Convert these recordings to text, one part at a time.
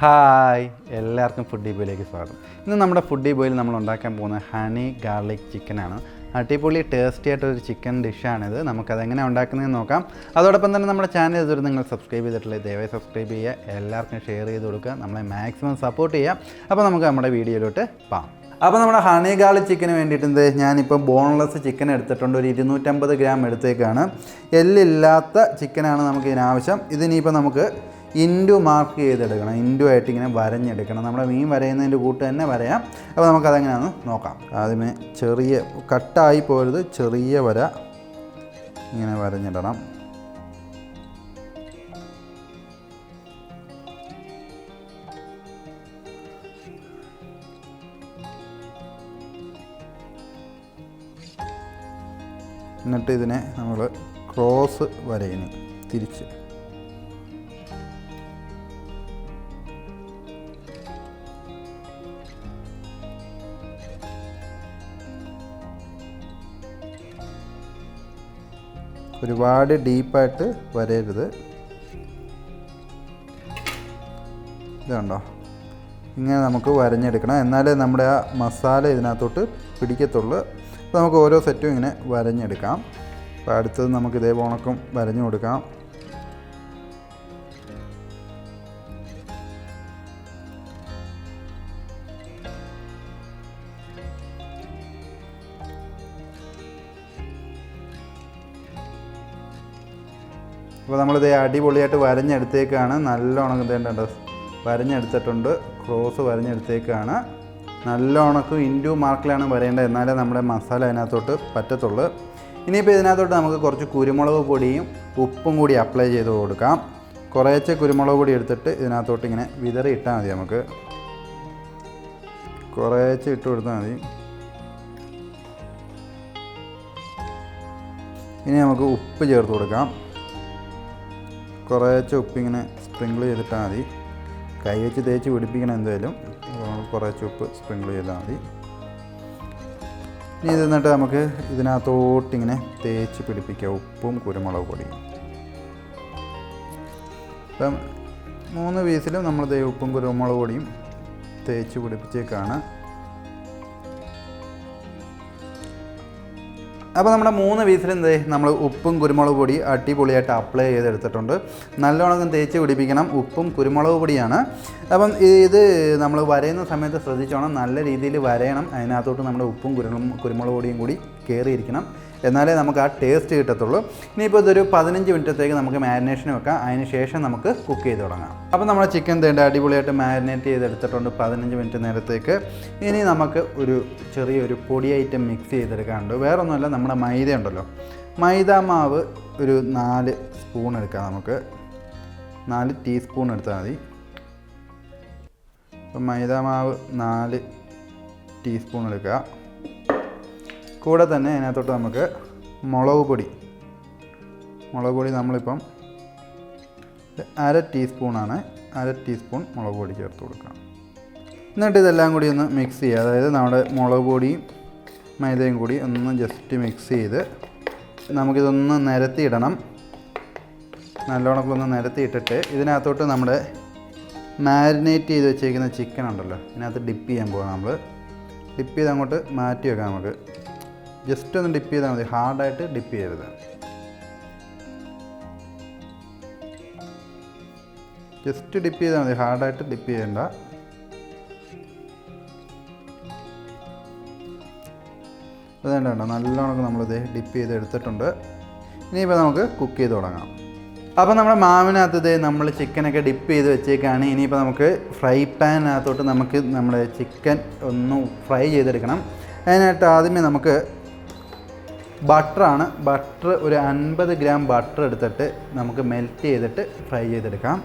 Hi, എല്ലാവർക്കും foodie ബോയിലേക്ക് സ്വാഗതം. ഇന്ന് നമ്മുടെ ഫുഡി ബോയിൽ നമ്മൾ ഉണ്ടാക്കാൻ പോകുന്ന ഹണി ഗാർലിക് ചിക്കനാണ്. അടിപൊളി ടേസ്റ്റി ആയിട്ടൊരു ചിക്കൻ ഡിഷാണിത്. നമുക്കതെങ്ങനെ ഉണ്ടാക്കുന്നതെന്ന് നോക്കാം. അതോടൊപ്പം തന്നെ നമ്മുടെ ചാനൽ ഇതുവരെ നിങ്ങൾ സബ്സ്ക്രൈബ് ചെയ്തിട്ടില്ലേ, ദയവായി സബ്സ്ക്രൈബ് ചെയ്യുക, എല്ലാവർക്കും ഷെയർ ചെയ്ത് കൊടുക്കുക, നമ്മളെ മാക്സിമം സപ്പോർട്ട് ചെയ്യുക. അപ്പോൾ നമുക്ക് നമ്മുടെ വീഡിയോയിലോട്ട് പോകാം. അപ്പോൾ നമ്മുടെ ഹണി ഗാർലിക് ചിക്കന് വേണ്ടിയിട്ട് ഞാനിപ്പോൾ ബോൺലെസ് ചിക്കൻ എടുത്തിട്ടുണ്ട്. ഒരു 250 ഗ്രാം എടുത്തേക്കാണ്. എല്ലില്ലാത്ത ചിക്കനാണ് നമുക്ക് ഇതിനാവശ്യം. ഇതിനിപ്പോൾ നമുക്ക് ഇൻഡു മാർക്ക് ചെയ്തെടുക്കണം. ഇൻഡു ആയിട്ട് ഇങ്ങനെ വരഞ്ഞെടുക്കണം. നമ്മുടെ മീൻ വരയുന്നതിൻ്റെ കൂട്ട് തന്നെ വരയാം. അപ്പോൾ നമുക്കതെങ്ങനെയാണെന്ന് നോക്കാം. ആദ്യമേ ചെറിയ കട്ടായി പോരുത്, ചെറിയ വര ഇങ്ങനെ വരഞ്ഞിടണം. എന്നിട്ട് ഇതിനെ നമ്മൾ ക്രോസ് വരയിന് തിരിച്ച് ഒരുപാട് ഡീപ്പായിട്ട് വരരുത്. ഇതുണ്ടോ, ഇങ്ങനെ നമുക്ക് വരഞ്ഞെടുക്കണം. എന്നാലേ നമ്മുടെ ആ മസാല ഇതിനകത്തോട്ട് പിടിക്കത്തുള്ളൂ. അപ്പോൾ നമുക്ക് ഓരോ സെറ്റും ഇങ്ങനെ വരഞ്ഞെടുക്കാം. അപ്പോൾ അടുത്തത് നമുക്ക് ഇതേ പോണക്കും വരഞ്ഞു കൊടുക്കാം. അപ്പോൾ നമ്മളിത് അടിപൊളിയായിട്ട് വരഞ്ഞെടുത്തേക്കാണ്. നല്ലോണം ഇതേണ്ട വരഞ്ഞെടുത്തിട്ടുണ്ട്. ക്രോസ് വരഞ്ഞെടുത്തേക്കാണ്. നല്ലോണക്കും ഇൻഡു മാർക്കിലാണ് വരേണ്ടത്, എന്നാലേ നമ്മുടെ മസാല അതിനകത്തോട്ട് പറ്റത്തുള്ളൂ. ഇനിയിപ്പോൾ ഇതിനകത്തോട്ട് നമുക്ക് കുറച്ച് കുരുമുളക് പൊടിയും ഉപ്പും കൂടി അപ്ലൈ ചെയ്ത് കൊടുക്കാം. കുറേശ്ശെ കുരുമുളക് പൊടി എടുത്തിട്ട് ഇതിനകത്തോട്ട് ഇങ്ങനെ വിതറി ഇട്ടാൽ മതി. നമുക്ക് കുറേശ്ശെ ഇട്ട് കൊടുത്താൽ മതി. ഇനി നമുക്ക് ഉപ്പ് ചേർത്ത് കൊടുക്കാം. കുറേശ്ശെ ഉപ്പിങ്ങനെ സ്പ്രിങ്കിൾ ചെയ്തിട്ടാൽ മതി. കൈ വെച്ച് തേച്ച് പിടിപ്പിക്കണം എന്തായാലും. കുറേശ്ശെ ഉപ്പ് സ്പ്രിങ്കിൾ ചെയ്താൽ മതി. ഇനി ഇത് എന്നിട്ട് നമുക്ക് ഇതിനകത്തോട്ടിങ്ങനെ തേച്ച് പിടിപ്പിക്കാം ഉപ്പും കുരുമുളക് പൊടിയും. ഇപ്പം 3 പീസിലും നമ്മൾ ഉപ്പും കുരുമുളക് പൊടിയും തേച്ച് പിടിപ്പിച്ചേക്കാണ്. അപ്പോൾ നമ്മുടെ 3 പീസിലും നമ്മൾ ഉപ്പും കുരുമുളക് പൊടി അടിപൊളിയായിട്ട് അപ്ലൈ ചെയ്തെടുത്തിട്ടുണ്ട്. നല്ലോണം തേച്ച് പിടിപ്പിക്കണം. ഉപ്പും കുരുമുളക് പൊടിയാണ്. അപ്പം ഇത് നമ്മൾ വരയുന്ന സമയത്ത് ശ്രദ്ധിച്ചോണം, നല്ല രീതിയിൽ വരയണം. അതിനകത്തോട്ട് നമ്മുടെ ഉപ്പും കുരുമുളക് പൊടിയും കൂടി കയറിയിരിക്കണം, എന്നാലേ നമുക്ക് ആ ടേസ്റ്റ് കിട്ടത്തുള്ളൂ. ഇനിയിപ്പോൾ ഇതൊരു 15 മിനിറ്റത്തേക്ക് നമുക്ക് മാരിനേഷന് വെക്കാം. അതിന് ശേഷം നമുക്ക് കുക്ക് ചെയ്ത് തുടങ്ങാം. അപ്പോൾ നമ്മുടെ ചിക്കൻ അടിപൊളിയായിട്ട് മാരിനേറ്റ് ചെയ്തെടുത്തിട്ടുണ്ട് 15 മിനിറ്റ് നേരത്തേക്ക്. ഇനി നമുക്ക് ഒരു ചെറിയൊരു പൊടി ഐറ്റം മിക്സ് ചെയ്തെടുക്കാനുണ്ട്. വേറൊന്നുമല്ല, നമ്മുടെ മൈദ ഉണ്ടല്ലോ, മൈദ മാവ് ഒരു 4 സ്പൂൺ എടുക്കാം. നമുക്ക് 4 ടീസ്പൂൺ എടുത്താൽ മതി. അപ്പം മൈദ മാവ് 4 ടീസ്പൂൺ എടുക്കുക. കൂടെ തന്നെ അതിനകത്തോട്ട് നമുക്ക് മുളക് പൊടി നമ്മളിപ്പം 1/2 ടീസ്പൂണാണ്. 1/2 ടീസ്പൂൺ മുളക് പൊടി ചേർത്ത് കൊടുക്കാം. എന്നിട്ട് ഇതെല്ലാം കൂടി ഒന്ന് മിക്സ് ചെയ്യുക. അതായത് നമ്മുടെ മുളക് പൊടിയും മൈദയും കൂടി ഒന്ന് ജസ്റ്റ് മിക്സ് ചെയ്ത് നമുക്കിതൊന്ന് നിരത്തിയിടണം. നല്ലോണം ഒന്ന് നിരത്തിയിട്ടിട്ട് ഇതിനകത്തോട്ട് നമ്മുടെ മാരിനേറ്റ് ചെയ്ത് വെച്ചേക്കുന്ന ചിക്കൻ ഉണ്ടല്ലോ, ഇതിനകത്ത് ഡിപ്പ് ചെയ്യാൻ പോകണം. നമ്മൾ ഡിപ്പ് ചെയ്ത് അങ്ങോട്ട് മാറ്റി വെക്കാം. നമുക്ക് ജസ്റ്റ് ഒന്ന് ഡിപ്പ് ചെയ്താൽ മതി, ഹാർഡായിട്ട് ഡിപ്പ് ചെയ്യരുത്. ജസ്റ്റ് ഡിപ്പ് ചെയ്താൽ മതി, ഹാർഡായിട്ട് ഡിപ്പ് ചെയ്യേണ്ട. അതുകൊണ്ടാണ് നല്ലോണം നമ്മളിത് ഡിപ്പ് ചെയ്ത് എടുത്തിട്ടുണ്ട്. ഇനിയിപ്പോൾ നമുക്ക് കുക്ക് ചെയ്ത് തുടങ്ങാം. അപ്പോൾ നമ്മുടെ മാവിനകത്ത് നമ്മൾ ചിക്കനൊക്കെ ഡിപ്പ് ചെയ്ത് വെച്ചേക്കാണ്. ഇനിയിപ്പോൾ നമുക്ക് ഫ്രൈ പാനിനകത്തോട്ട് നമുക്ക് നമ്മുടെ ചിക്കൻ ഒന്ന് ഫ്രൈ ചെയ്തെടുക്കണം. അതിനായിട്ട് ആദ്യമേ നമുക്ക് ബട്ടറാണ്. ബട്ടർ ഒരു 50 ഗ്രാം ബട്ടർ എടുത്തിട്ട് നമുക്ക് മെൽറ്റ് ചെയ്തിട്ട് ഫ്രൈ ചെയ്തെടുക്കാം.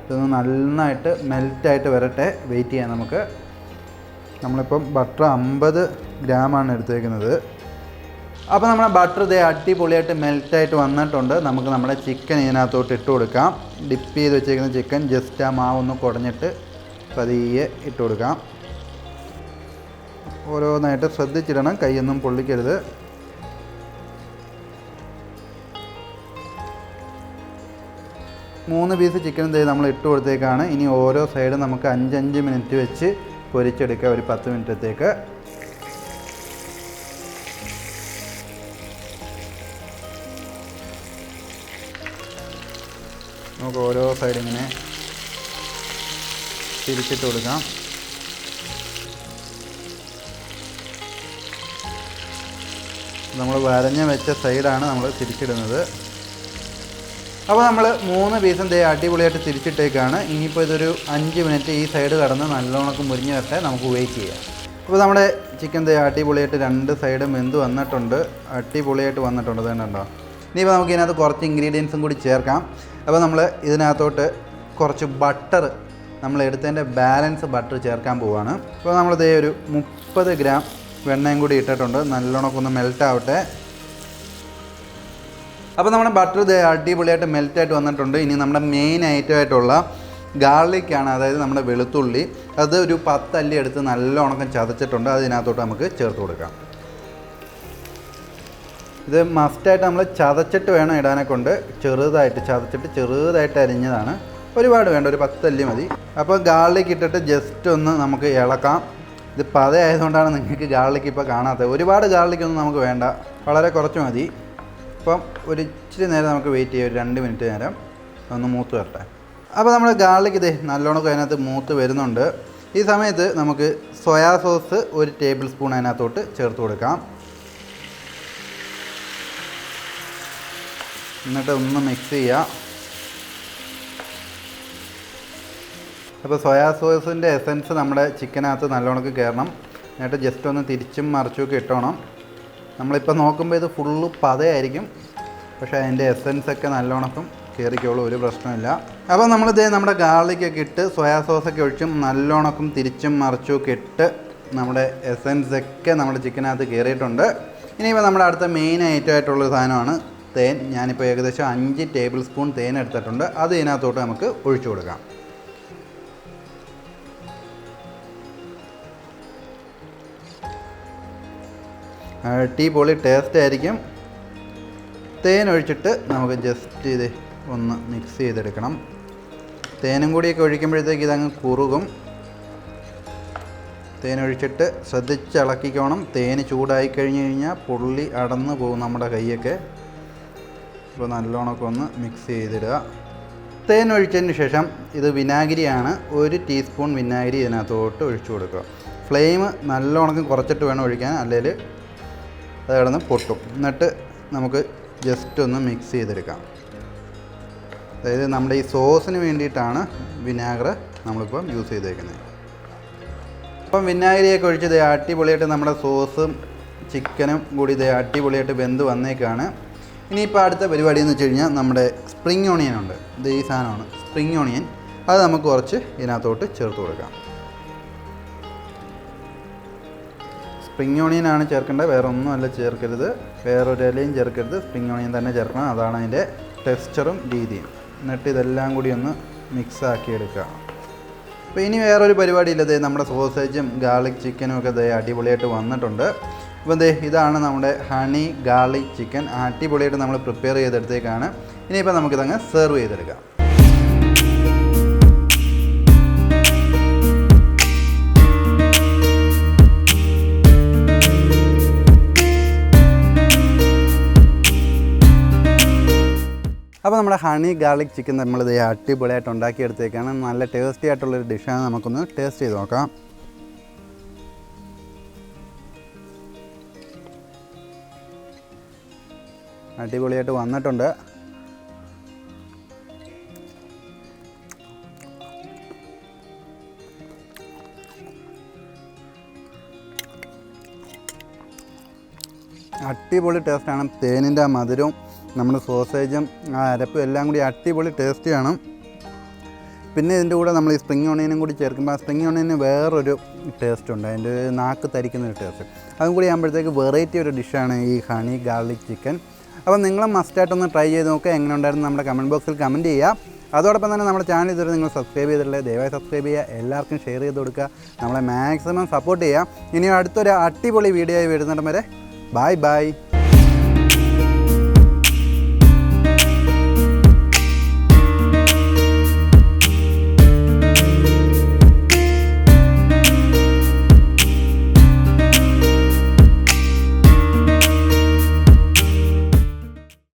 ഇതൊന്ന് നന്നായിട്ട് മെൽറ്റായിട്ട് വരട്ടെ, വെയിറ്റ് ചെയ്യാം നമുക്ക്. നമ്മളിപ്പം ബട്ടർ 50 ഗ്രാമാണ് എടുത്തേക്കുന്നത്. അപ്പോൾ നമ്മുടെ ബട്ടർ അടിപൊളിയായിട്ട് മെൽറ്റായിട്ട് വന്നിട്ടുണ്ട്. നമുക്ക് നമ്മുടെ ചിക്കൻ ഇതിനകത്തോട്ട് ഇട്ട് കൊടുക്കാം. ഡിപ്പ് ചെയ്ത് വെച്ചേക്കുന്ന ചിക്കൻ ജസ്റ്റ് ആ മാവൊന്ന് കുടഞ്ഞിട്ട് പതിയെ ഇട്ട് കൊടുക്കാം. ഓരോന്നായിട്ട് ശ്രദ്ധിച്ചിടണം, കൈയൊന്നും പൊള്ളിക്കരുത്. 3 പീസ് ചിക്കൻ നമ്മൾ ഇട്ട് കൊടുത്തേക്കാണ്. ഇനി ഓരോ സൈഡും നമുക്ക് 5 മിനിറ്റ് വെച്ച് പൊരിച്ചെടുക്കുക, ഒരു 10 മിനിറ്റത്തേക്ക്. നമുക്ക് ഓരോ സൈഡ് ഇങ്ങനെ തിരിച്ചിട്ട് കൊടുക്കാം. നമ്മൾ വരഞ്ഞ് വെച്ച സൈഡാണ് നമ്മൾ തിരിച്ചിടുന്നത്. അപ്പോൾ നമ്മൾ 3 പീസും അടിപൊളിയായിട്ട് തിരിച്ചിട്ടേക്കാണ്. ഇനിയിപ്പോൾ ഇതൊരു 5 മിനിറ്റ് ഈ സൈഡ് കടന്ന് നല്ലോണം മുരിഞ്ഞ് വരട്ടെ, നമുക്ക് വെയിറ്റ് ചെയ്യാം. അപ്പോൾ നമ്മുടെ ചിക്കൻ അടിപൊളിയായിട്ട് 2 സൈഡും വെന്ത് വന്നിട്ടുണ്ട്, അടിപൊളിയായിട്ട് വന്നിട്ടുണ്ട്. അതുകൊണ്ടോ ഇനിയിപ്പോൾ നമുക്ക് ഇതിനകത്ത് കുറച്ച് ഇൻഗ്രീഡിയൻസും കൂടി ചേർക്കാം. അപ്പോൾ നമ്മൾ ഇതിനകത്തോട്ട് കുറച്ച് ബട്ടർ, നമ്മൾ എടുത്തതിൻ്റെ ബാലൻസ് ബട്ടർ ചേർക്കാൻ പോവുകയാണ്. അപ്പോൾ നമ്മളിത് ഒരു 30 ഗ്രാം വെണ്ണയും കൂടി ഇട്ടിട്ടുണ്ട്, നല്ലോണം ഒന്ന് മെൽറ്റ് ആവട്ടെ. അപ്പോൾ നമ്മുടെ ബട്ടർ അടിപൊളിയായിട്ട് മെൽറ്റായിട്ട് വന്നിട്ടുണ്ട്. ഇനി നമ്മുടെ മെയിൻ ഐറ്റമായിട്ടുള്ള ഗാർലിക്കാണ്, അതായത് നമ്മുടെ വെളുത്തുള്ളി. അത് ഒരു 10 അല്ലി എടുത്ത് നല്ലോണം ചതച്ചിട്ടുണ്ട്, അതിനകത്തോട്ട് നമുക്ക് ചേർത്ത് കൊടുക്കാം. ഇത് മസ്റ്റായിട്ട് നമ്മൾ ചതച്ചിട്ട് വേണം ഇടാനെ കൊണ്ട്, ചെറുതായിട്ട് ചതച്ചിട്ട് ചെറുതായിട്ട് അരിഞ്ഞതാണ്, ഒരുപാട് വേണ്ട, ഒരു 10 അല്ലി മതി. അപ്പോൾ ഗാർലിക് ഇട്ടിട്ട് ജസ്റ്റ് ഒന്ന് നമുക്ക് ഇളക്കാം. ഇത് പത ആയതുകൊണ്ടാണ് നിങ്ങൾക്ക് ഗാർലിക് ഇപ്പോൾ കാണാത്തത്. ഒരുപാട് ഗാർലിക്കൊന്നും നമുക്ക് വേണ്ട, വളരെ കുറച്ച് മതി. അപ്പം ഒരു ഇച്ചിരി നേരം നമുക്ക് വെയിറ്റ് ചെയ്യാം, ഒരു 2 മിനിറ്റ് നേരം ഒന്ന് മൂത്ത് വരട്ടെ. അപ്പോൾ നമ്മൾ ഗാർലിക് നല്ലോണം അതിനകത്ത് മൂത്ത് വരുന്നുണ്ട്. ഈ സമയത്ത് നമുക്ക് സോയാ സോസ് 1 ടേബിൾ സ്പൂൺ അതിനകത്തോട്ട് ചേർത്ത് കൊടുക്കാം. എന്നിട്ട് ഒന്ന് മിക്സ് ചെയ്യുക. അപ്പോൾ സോയാ സോസിൻ്റെ എസൻസ് നമ്മുടെ ചിക്കനകത്ത് നല്ലോണം കയറണം. എന്നിട്ട് ജസ്റ്റ് ഒന്ന് തിരിച്ചും മറിച്ചുമൊക്കെ ഇട്ടോണം. നമ്മളിപ്പോൾ നോക്കുമ്പോൾ ഇത് ഫുള്ള് പതയായിരിക്കും, പക്ഷേ അതിൻ്റെ എസൻസൊക്കെ നല്ലോണം കയറിക്കോളും, ഒരു പ്രശ്നമില്ല. അപ്പോൾ നമ്മളിത് നമ്മുടെ ഗാർലിക്കൊക്കെ ഇട്ട് സോയാ സോസൊക്കെ ഒഴിച്ചും നല്ലോണം തിരിച്ചും മറിച്ചുമൊക്കെ ഇട്ട് നമ്മുടെ എസൻസൊക്കെ നമ്മുടെ ചിക്കനകത്ത് കയറിയിട്ടുണ്ട്. ഇനിയിപ്പോൾ നമ്മുടെ അടുത്ത മെയിൻ ഐറ്റമായിട്ടുള്ളൊരു സാധനമാണ് തേൻ. ഞാനിപ്പോൾ ഏകദേശം 5 ടേബിൾ സ്പൂൺ തേൻ എടുത്തിട്ടുണ്ട്, അത് ഇതിനകത്തോട്ട് നമുക്ക് ഒഴിച്ചു കൊടുക്കാം. അടിപൊളി ടേസ്റ്റ് ആയിരിക്കും. തേൻ ഒഴിച്ചിട്ട് നമുക്ക് ജസ്റ്റ് ഇത് ഒന്ന് മിക്സ് ചെയ്തെടുക്കണം. തേനും കൂടിയൊക്കെ ഒഴിക്കുമ്പോഴത്തേക്ക് ഇതങ്ങ് കുറുകും. തേൻ ഒഴിച്ചിട്ട് ശ്രദ്ധിച്ചിളക്കിക്കോണം. തേൻ ചൂടായി കഴിഞ്ഞ് കഴിഞ്ഞാൽ പൊള്ളി അടന്നു പോകും നമ്മുടെ കൈയൊക്കെ. അപ്പോൾ നല്ലോണമൊക്കെ ഒന്ന് മിക്സ് ചെയ്തിടുക. തേൻ ഒഴിച്ചതിന് ശേഷം ഇത് വിനാഗിരിയാണ്, 1 ടീസ്പൂൺ വിനാഗിരി ഇതിനകത്തോട്ട് ഒഴിച്ചു കൊടുക്കുക. ഫ്ലെയിം നല്ലോണം കുറച്ചിട്ട് വേണം ഒഴിക്കാൻ, അല്ലെങ്കിൽ അത് കിടന്ന് പൊട്ടും. എന്നിട്ട് നമുക്ക് ജസ്റ്റ് ഒന്ന് മിക്സ് ചെയ്തെടുക്കാം. അതായത് നമ്മുടെ ഈ സോസിന് വേണ്ടിയിട്ടാണ് വിനാഗർ നമ്മളിപ്പം യൂസ് ചെയ്തേക്കുന്നത്. അപ്പം വിനാഗിരിയൊക്കെ ഒഴിച്ച് അടിപൊളിയായിട്ട് നമ്മുടെ സോസും ചിക്കനും കൂടി അടിപൊളിയായിട്ട് വെന്ത് വന്നേക്കാണ്. ഇനിയിപ്പോൾ അടുത്ത പരിപാടി എന്ന് വെച്ച് കഴിഞ്ഞാൽ നമ്മുടെ സ്പ്രിങ് ഓണിയൻ ഉണ്ട്. ഈ സാധനമാണ് സ്പ്രിങ് ഓണിയൻ. അത് നമുക്ക് കുറച്ച് ഇതിനകത്തോട്ട് ചേർത്ത് കൊടുക്കാം. സ്പ്രിങ് ഓണിയനാണ് ചേർക്കേണ്ടത്, വേറെ ഒന്നുമല്ല ചേർക്കരുത്, വേറൊരു ഇലയും ചേർക്കരുത്. സ്പ്രിങ് ഓണിയൻ തന്നെ ചേർക്കണം, അതാണ് അതിൻ്റെ ടെക്സ്ചറും രീതിയും. എന്നിട്ട് ഇതെല്ലാം കൂടി ഒന്ന് മിക്സ് ആക്കി എടുക്കുക. അപ്പോൾ ഇനി വേറൊരു പരിപാടി ഇല്ലത്, നമ്മുടെ സോസേജും ഗാർലിക് ചിക്കനും ഒക്കെ അടിപൊളിയായിട്ട് വന്നിട്ടുണ്ട്. അപ്പോൾ ഇതാണ് നമ്മുടെ ഹണി ഗാർലിക് ചിക്കൻ. അടിപൊളിയായിട്ട് നമ്മൾ പ്രിപ്പയർ ചെയ്തെടുത്തേക്കാണ്. ഇനിയിപ്പോൾ നമുക്കിതങ്ങ് സെർവ് ചെയ്തെടുക്കാം. അപ്പോൾ നമ്മുടെ ഹണി ഗാർലിക് ചിക്കൻ നമ്മളിത് അടിപൊളിയായിട്ട് ഉണ്ടാക്കിയെടുത്തേക്കാണ്. നല്ല ടേസ്റ്റി ആയിട്ടുള്ളൊരു ഡിഷാണ്. നമുക്കൊന്ന് ടേസ്റ്റ് ചെയ്ത് നോക്കാം. അടിപൊളിയായിട്ട് വന്നിട്ടുണ്ട്. അടിപൊളി ടേസ്റ്റാണ്. തേനിൻ്റെ ആ മധുരവും നമ്മുടെ സോസേജും ആ അരപ്പും എല്ലാം കൂടി അടിപൊളി ടേസ്റ്റിയാണ്. പിന്നെ ഇതിൻ്റെ കൂടെ നമ്മൾ ഈ സ്പ്രിങ് ഓണിയനും കൂടി ചേർക്കുമ്പോൾ ആ സ്പ്രിങ് ഓണിയന് വേറൊരു ടേസ്റ്റ് ഉണ്ട്, അതിൻ്റെ നാക്ക് തരിക്കുന്നൊരു ടേസ്റ്റ്. അതും കൂടി ആകുമ്പോഴത്തേക്ക് വെറൈറ്റി ഒരു ഡിഷാണ് ഈ ഹണി ഗാർലിക് ചിക്കൻ. അപ്പോൾ നിങ്ങളും മസ്റ്റായിട്ടൊന്ന് ട്രൈ ചെയ്ത് നോക്കുക. എങ്ങനെ ഉണ്ടായിരുന്നു നമ്മുടെ കമൻറ്റ് ബോക്സിൽ കമൻറ്റ് ചെയ്യുക. അതോടൊപ്പം തന്നെ നമ്മുടെ ചാനൽ ഇതുവരെ നിങ്ങൾ സബ്സ്ക്രൈബ് ചെയ്തിട്ടില്ലേ, ദയവായി സബ്സ്ക്രൈബ് ചെയ്യുക, എല്ലാവർക്കും ഷെയർ ചെയ്ത് കൊടുക്കുക, നമ്മളെ മാക്സിമം സപ്പോർട്ട് ചെയ്യുക. ഇനി അടുത്തൊരു അടിപൊളി വീഡിയോ ആയി വരുന്നിടം വരെ ബൈ ബൈ.